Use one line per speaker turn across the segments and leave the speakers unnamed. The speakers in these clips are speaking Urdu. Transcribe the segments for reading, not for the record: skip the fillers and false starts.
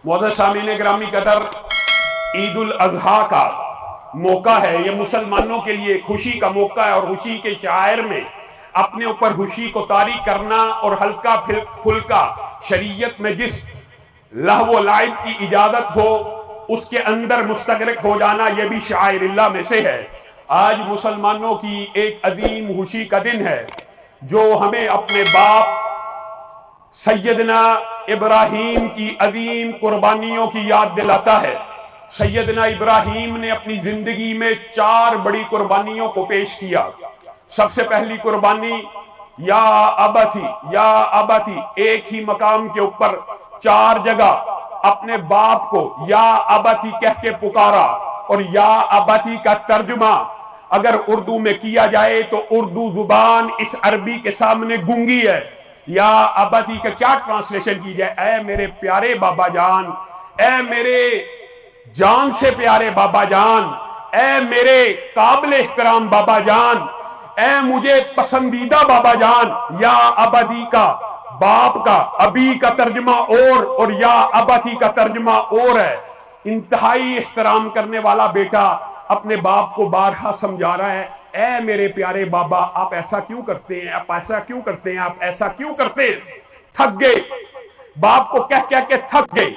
معزز سامعین گرامی قدر، عید الاضحیٰ کا موقع ہے، یہ مسلمانوں کے لیے خوشی کا موقع ہے، اور خوشی کے شاعر میں اپنے اوپر خوشی کو طاری کرنا اور ہلکا پھلکا شریعت میں جس لہو و لعب کی اجازت ہو اس کے اندر مستغرق ہو جانا، یہ بھی شعائر اللہ میں سے ہے۔ آج مسلمانوں کی ایک عظیم خوشی کا دن ہے جو ہمیں اپنے باپ سیدنا ابراہیم کی عظیم قربانیوں کی یاد دلاتا ہے۔ سیدنا ابراہیم نے اپنی زندگی میں 4 بڑی قربانیوں کو پیش کیا۔ سب سے پہلی قربانی یا ابتی، ایک ہی مقام کے اوپر 4 جگہ اپنے باپ کو یا ابتی کہہ کے پکارا، اور یا ابتی کا ترجمہ اگر اردو میں کیا جائے تو اردو زبان اس عربی کے سامنے گونگی ہے۔ یا ابتی کا کیا ٹرانسلیشن کی جائے؟ اے میرے پیارے بابا جان، اے میرے جان سے پیارے بابا جان، اے میرے قابل احترام بابا جان، اے مجھے پسندیدہ بابا جان۔ یا ابتی کا باپ کا، ابی کا ترجمہ اور یا ابتی کا ترجمہ اور ہے۔ انتہائی احترام کرنے والا بیٹا اپنے باپ کو بارہا سمجھا رہا ہے، اے میرے پیارے بابا، آپ ایسا کیوں کرتے ہیں، آپ ایسا کیوں کرتے ہیں، آپ ایسا کیوں کرتے ہیں؟ تھک گئے، باپ کو کہہ کہہ کے تھک گئے،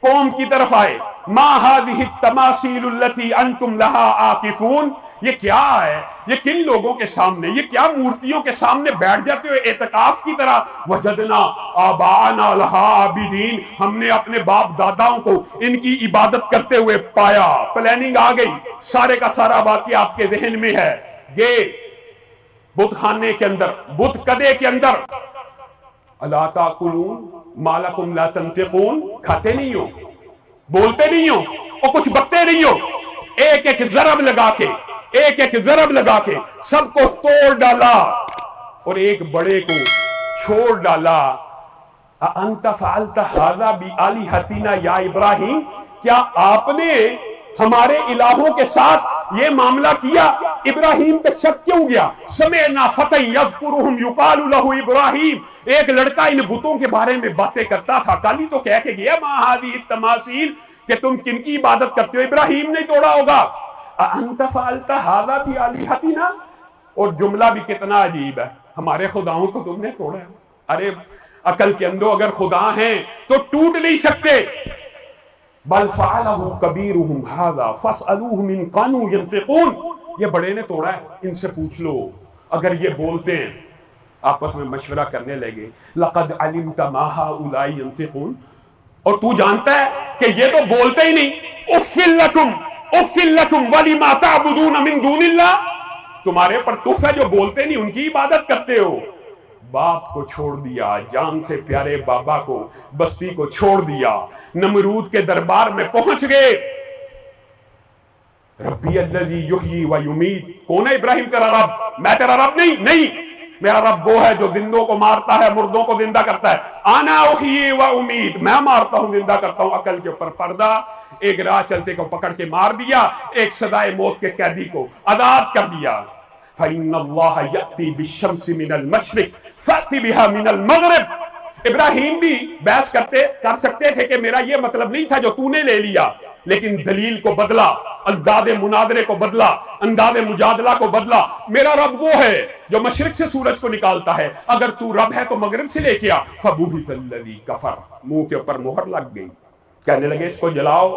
قوم کی طرف آئے۔ ما هذه التماثيل التي انتم لها عاكفون، یہ کیا ہے؟ یہ کن لوگوں کے سامنے، یہ کیا مورتیوں کے سامنے بیٹھ جاتے ہوئے اعتکاف کی طرح؟ وجدنا آباءنا لها عابدین، ہم نے اپنے باپ داداؤں کو ان کی عبادت کرتے ہوئے پایا۔ پلاننگ آ گئی، سارے کا سارا واقعہ آپ کے ذہن میں ہے۔ یہ بت خانے کے اندر، بت کدے کے اندر، الا تاکلون ما لکم لا تنطقون، کھاتے نہیں ہو، بولتے نہیں ہو اور کچھ بکتے نہیں ہو۔ ایک ایک ضرب لگا کے، ایک ایک ضرب لگا کے سب کو توڑ ڈالا اور ایک بڑے کو چھوڑ ڈالا۔ انت فعلت ھذا بآلہتنا یا ابراہیم، کیا آپ نے ہمارے الہوں کے ساتھ یہ معاملہ کیا؟ ابراہیم پہ شک کیوں گیا؟ سمعنا فتى یذکرہم یقال لہ ابراہیم، ایک لڑکا ان بتوں کے بارے میں باتیں کرتا تھا، کل ہی تو کہہ کے گیا ما هذه التماثيل، کہ تم کن کی عبادت کرتے ہو؟ ابراہیم نے توڑا ہوگا۔ انت فعلت ھذا بآلہتنا، اور جملہ بھی کتنا عجیب ہے، ہمارے خداؤں کو تم نے توڑا ہے۔ ارے عقل کے اندر اگر خدا ہیں تو ٹوٹ نہیں سکتے۔ بل فعلہ کبیرہم ھذا فاسألوہم ان کانوا ینطقون، یہ بڑے نے توڑا ہے، ان سے پوچھ لو اگر یہ بولتے ہیں۔ آپس میں مشورہ کرنے لگے، لقد علمت ما هؤلاء ينطقون، اور تو جانتا ہے کہ یہ تو بولتے ہی نہیں۔ افل لکم ولما تعبدون من دون اللہ، تمہارے پر تف ہے جو بولتے نہیں، ان کی عبادت کرتے ہو۔ باپ کو چھوڑ دیا، جان سے پیارے بابا کو، بستی کو چھوڑ دیا، نمرود کے دربار میں پہنچ گئے۔ ربی الذی یحیی و یمیت، کون ہے ابراہیم تیرا رب؟ میں تیرا رب نہیں، میرا رب وہ ہے جو زندوں کو مارتا ہے، مردوں کو زندہ کرتا ہے۔ انا احیی و امیت، میں مارتا ہوں، زندہ کرتا ہوں۔ عقل کے اوپر پردہ، ایک راہ چلتے کو پکڑ کے مار دیا، ایک سزائے موت کے قیدی کو آزاد کر دیا۔ فإن اللہ یأتی بالشمس من المشرق فأتی بها من المغرب، ابراہیم بھی بحث کر سکتے تھے کہ میرا یہ مطلب نہیں تھا جو تو نے لے لیا، لیکن دلیل کو بدلا، انداز مناظرے کو بدلا، انداز مجادلہ کو بدلا۔ میرا رب وہ ہے جو مشرق سے سورج کو نکالتا ہے، اگر تو رب ہے تو مغرب سے لے کے آ۔ فبہت الذی کفر، منہ کے اوپر مہر لگ گئی، کہنے لگے اس کو جلاؤ۔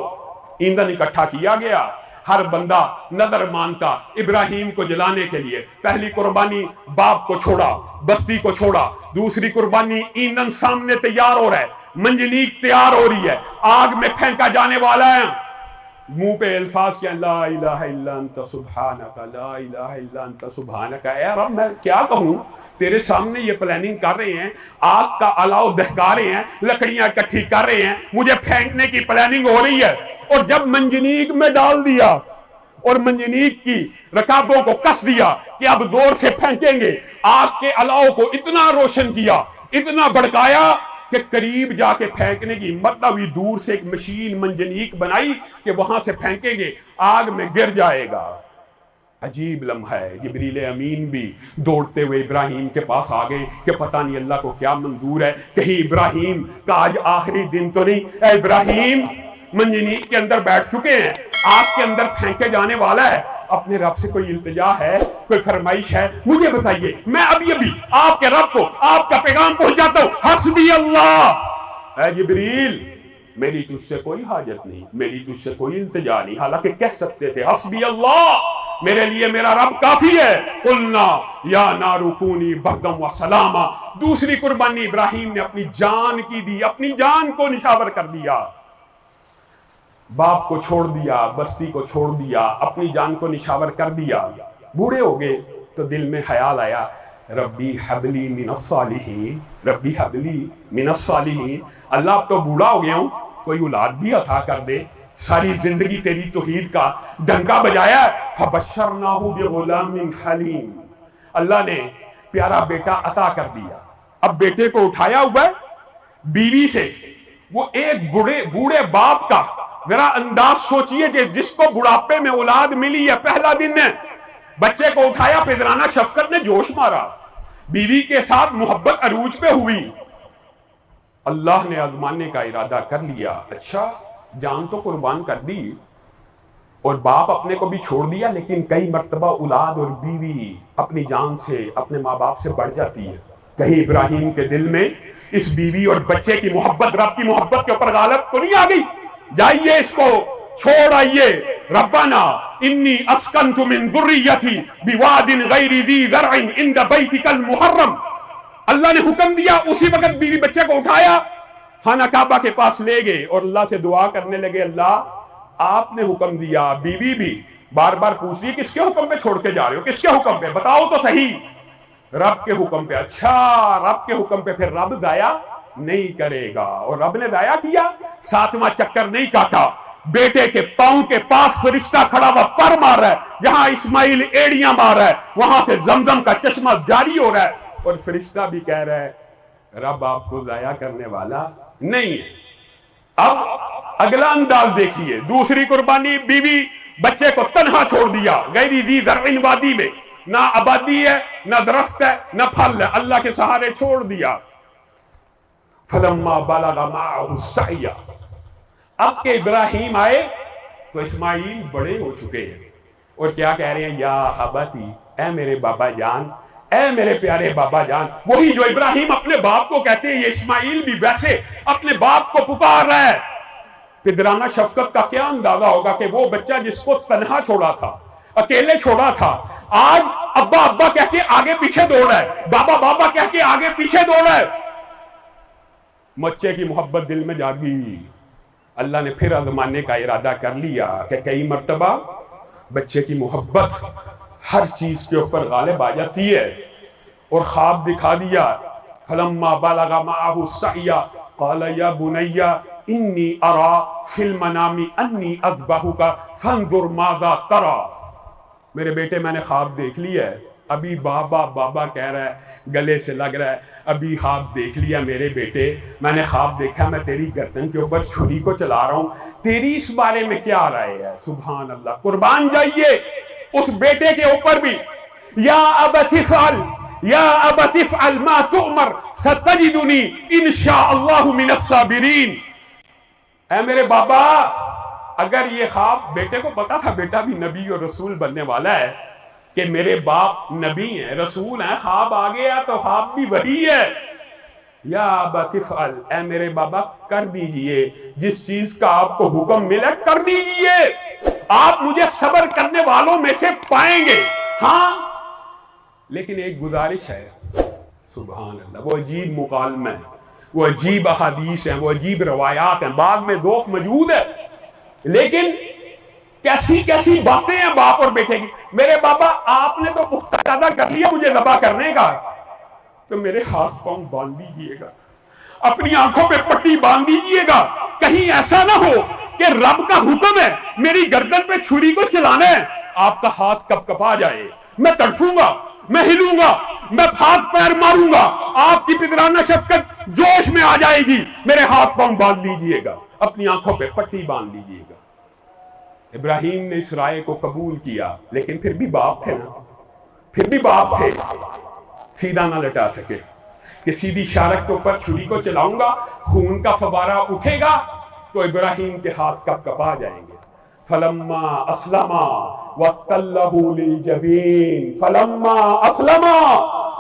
ایندھن اکٹھا کیا گیا، ہر بندہ نظر مانتا ابراہیم کو جلانے کے لیے۔ پہلی قربانی باپ کو چھوڑا، بستی کو چھوڑا۔ دوسری قربانی ایندھن سامنے تیار ہو رہا ہے، منجنیق تیار ہو رہی ہے، آگ میں پھینکا جانے والا ہے۔ منہ پہ الفاظ کیا، لا الہ الا انت سبحانک، لا الہ الا انت سبحانک۔ اے رب میں کیا کہوں، تیرے سامنے یہ پلاننگ کر رہے ہیں، آگ کا الاؤ دہکا رہے ہیں، لکڑیاں اکٹھی کر رہے ہیں، مجھے پھینکنے کی پلاننگ ہو رہی ہے۔ اور جب منجنیق میں ڈال دیا اور منجنیق کی رکابوں کو کس دیا کہ اب زور سے پھینکیں گے، آگ کے الاؤ کو اتنا روشن کیا، اتنا بھڑکایا کہ قریب جا کے پھینکنے کی ہمت نہ ہوئی۔ دور سے ایک مشین منجنیق بنائی کہ وہاں سے پھینکیں گے، آگ میں گر جائے گا۔ عجیب لمحہ ہے. جبریل امین بھی دوڑتے ہوئے ابراہیم کے پاس آ گئے کہ پتہ نہیں اللہ کو کیا منظور ہے, کہیں ابراہیم کا آج آخری دن تو نہیں. اے ابراہیم, منجنیق کے اندر بیٹھ چکے ہیں, آگ کے اندر پھینکے جانے والا ہے, اپنے رب سے کوئی التجا ہے, کوئی فرمائش ہے, مجھے بتائیے, میں ابھی آپ کے رب کو آپ کا پیغام پہنچاتا ہوں. حسبی اللہ. اے جبریل, میری تجھ سے کوئی حاجت نہیں, میری تجھ سے کوئی التجا نہیں. حالانکہ کہہ سکتے تھے حسبی اللہ, میرے لیے میرا رب کافی ہے. قلنا یا نار کونی بردم و سلاما. دوسری قربانی ابراہیم نے اپنی جان کی دی, اپنی جان کو نشاور کر دیا. باپ کو چھوڑ دیا, بستی کو چھوڑ دیا, اپنی جان کو نشاور کر دیا. بوڑھے ہو گئے تو دل میں خیال آیا, ربی حبلی من الصالحین, ربی حبلی من الصالحین. اللہ اب تو بوڑھا ہو گیا ہوں, کوئی اولاد بھی عطا کر دے. ساری زندگی تیری توحید کا ڈنکا بجایا. فبشرناہ بغلام حلیم. اللہ نے پیارا بیٹا عطا کر دیا. اب بیٹے کو اٹھایا ہوا ہے بیوی سے. وہ ایک بوڑھے باپ کا ذرا انداز سوچئے کہ جس کو بڑھاپے میں اولاد ملی ہے, پہلا دن ہے, بچے کو اٹھایا, پدرانہ شفقت نے جوش مارا, بیوی کے ساتھ محبت عروج پہ ہوئی. اللہ نے آزمانے کا ارادہ کر لیا. اچھا, جان تو قربان کر دی اور باپ اپنے کو بھی چھوڑ دیا, لیکن کئی مرتبہ اولاد اور بیوی اپنی جان سے, اپنے ماں باپ سے بڑھ جاتی ہے. کہیں ابراہیم کے دل میں اس بیوی اور بچے کی محبت رب کی محبت کے اوپر غالب تو نہیں آ گئی؟ جائیے اس کو چھوڑ آئیے. ربنا انی اسکنت من ذریتی بواد غیر ذی زرع عند بیتک المحرم. اللہ نے حکم دیا, اسی وقت بیوی بچے کو اٹھایا, خانہ کعبہ کے پاس لے گئے اور اللہ سے دعا کرنے لگے, اللہ آپ نے حکم دیا. بیوی بھی بار بار پوچھ رہی, کس کے حکم پہ چھوڑ کے جا رہے ہو, کس کے حکم پہ, بتاؤ تو صحیح. رب کے حکم پہ. اچھا, رب کے حکم پہ. پھر رب ضائع نہیں کرے گا. اور رب نے ضائع کیا, 7واں چکر نہیں کاٹا. بیٹے کے پاؤں کے پاس فرشتہ کھڑا ہوا پر مار رہا ہے, جہاں اسماعیل ایڑیاں مار رہا ہے وہاں سے زمزم کا چشمہ جاری ہو رہا ہے, اور فرشتہ بھی کہہ رہا ہے رب آپ کو ضائع کرنے والا نہیں ہے. اب اگلا انداز دیکھیے. دوسری قربانی, بیوی بچے کو تنہا چھوڑ دیا غیر ذی زرع وادی میں, نہ آبادی ہے, نہ درخت ہے, نہ پھل ہے, اللہ کے سہارے چھوڑ دیا. فلما بلغ معه السعی. اب کہ ابراہیم آئے تو اسماعیل بڑے ہو چکے ہیں, اور کیا کہہ رہے ہیں, یا ابتی, اے میرے بابا جان, اے میرے پیارے بابا جان. وہی جو ابراہیم اپنے باپ کو کہتے ہیں, یہ اسماعیل بھی ویسے اپنے باپ کو پکار رہا ہے. پدرانہ شفقت کا کیا اندازہ ہوگا کہ وہ بچہ جس کو تنہا چھوڑا تھا, اکیلے چھوڑا تھا, آج ابا ابا کہہ کے آگے پیچھے دوڑ رہا ہے, بابا بابا کہہ کے آگے پیچھے دوڑ رہا ہے. بچے کی محبت دل میں جاگی. اللہ نے پھر آزمانے کا ارادہ کر لیا کہ کئی مرتبہ بچے کی محبت ہر چیز کے اوپر غالب آ جاتی ہے, اور خواب دکھا دیا. فلما بلغ معه السعی قال یا بنی انی ارا فی المنام انی اذبحک فانظر ماذا تری. میرے بیٹے میں نے خواب دیکھ لیا ہے. ابھی بابا بابا کہہ رہا ہے, گلے سے لگ رہا ہے, ابھی خواب دیکھ لیا میرے بیٹے, میں نے خواب دیکھا میں تیری گردن کے اوپر چھری کو چلا رہا ہوں, تیری اس بارے میں کیا رائے ہے؟ سبحان اللہ. قربان جائیے اس بیٹے کے اوپر بھی. یا ابت افعل, یا ابت افعل ما تؤمر ستجدنی انشاء اللہ من الصابرین. اے میرے بابا, اگر یہ خواب بیٹے کو پتا تھا بیٹا بھی نبی اور رسول بننے والا ہے, کہ میرے باپ نبی ہیں رسول ہیں, خواب آ گیا تو خواب بھی وہی ہے. یا ابت افعل, اے میرے بابا کر دیجئے جس چیز کا آپ کو حکم ملا, کر دیجئے. آپ مجھے صبر کرنے والوں میں سے پائیں گے. ہاں, لیکن ایک گزارش ہے. سبحان اللہ. وہ عجیب مکالمہ ہے, وہ عجیب احادیث ہیں, وہ عجیب روایات ہیں, بعد میں دوف موجود ہے, لیکن کیسی کیسی باتیں ہیں باپ اور بیٹے کی. میرے بابا آپ نے تو ارادہ کر لیا مجھے ذبح کرنے کا, تو میرے ہاتھ پاؤں باندھ دیجیے گا, اپنی آنکھوں پہ پٹی باندھ دیجیے گا, کہیں ایسا نہ ہو کہ رب کا حکم ہے میری گردن پہ چھری کو چلانا ہے, آپ کا ہاتھ کب کپا جائے, میں تڑپوں گا, میں ہلوں گا, میں ہاتھ پیر ماروں گا, آپ کی پدرانہ شفقت جوش میں آ جائے گی, میرے ہاتھ پاؤں باندھ لیجیے گا, اپنی آنکھوں پہ پٹی باندھ لیجیے گا. ابراہیم نے اس رائے کو قبول کیا، لیکن پھر بھی باپ تھے نا، پھر بھی باپ تھے، سیدھا نہ لٹا سکے کہ سیدھی شارک کے اوپر چھری کو چلاؤں گا، خون کا فوارہ اٹھے گا تو ابراہیم کے ہاتھ کپ کپا جائیں گے۔ فلما اسلما وتلہ للجبین، فلما اسلما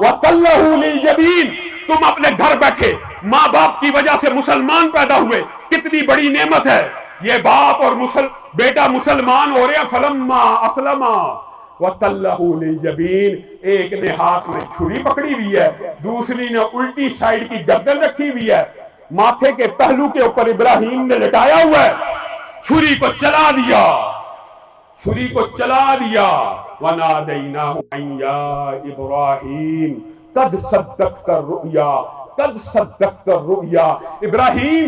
وتلہ للجبین، تم اپنے گھر بیٹھے ماں باپ کی وجہ سے مسلمان پیدا ہوئے، کتنی بڑی نعمت ہے یہ، باپ اور بیٹا مسلمان ہو رہے ہیں۔ فلما اسلما وتلہ للجبین، ایک نے ہاتھ میں چھری پکڑی ہوئی ہے، دوسری نے الٹی سائیڈ کی گردن رکھی ہوئی ہے، ماتھے کے پہلو کے اوپر ابراہیم نے لٹایا ہوا ہے، چھری کو چلا دیا، چھری کو چلا دیا۔ وَنَادَيْنَاهُ أَن يَا إِبْرَاهِيمُ قَدْ صَدَّقْتَ الرُّؤْيَا قَدْ صَدَّقْتَ الرُّؤْيَا، ابراہیم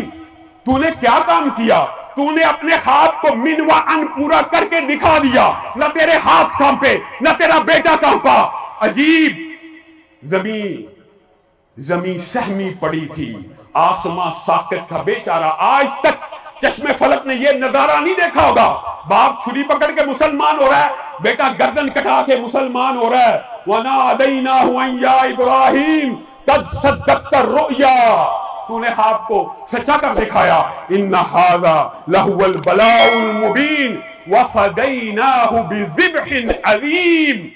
تو نے کیا کام کیا، تو نے اپنے ہاتھ کو من و ان پورا کر کے دکھا دیا، نہ تیرے ہاتھ کانپے نہ تیرا بیٹا کانپا۔ عجیب، زمین سہمی پڑی تھی، آسمان ساکت تھا، بیچارہ آج تک چشم فلک نے یہ نظارہ نہیں دیکھا ہوگا، باپ چھری پکڑ کے مسلمان ہو رہا ہے، بیٹا گردن کٹا کے مسلمان ہو رہا ہے۔ وَنَادَيْنَاهُ أَن يَا إِبْرَاهِيمُ قَدْ صَدَّقْتَ الرُّؤْيَا، تو نے خواب کو سچا کر دکھایا۔ إِنَّ هَذَا لَهُوَ الْبَلَاءُ الْمُبِينُ وَفَدَيْنَاهُ بِذِبْحٍ عَظِيمٍ۔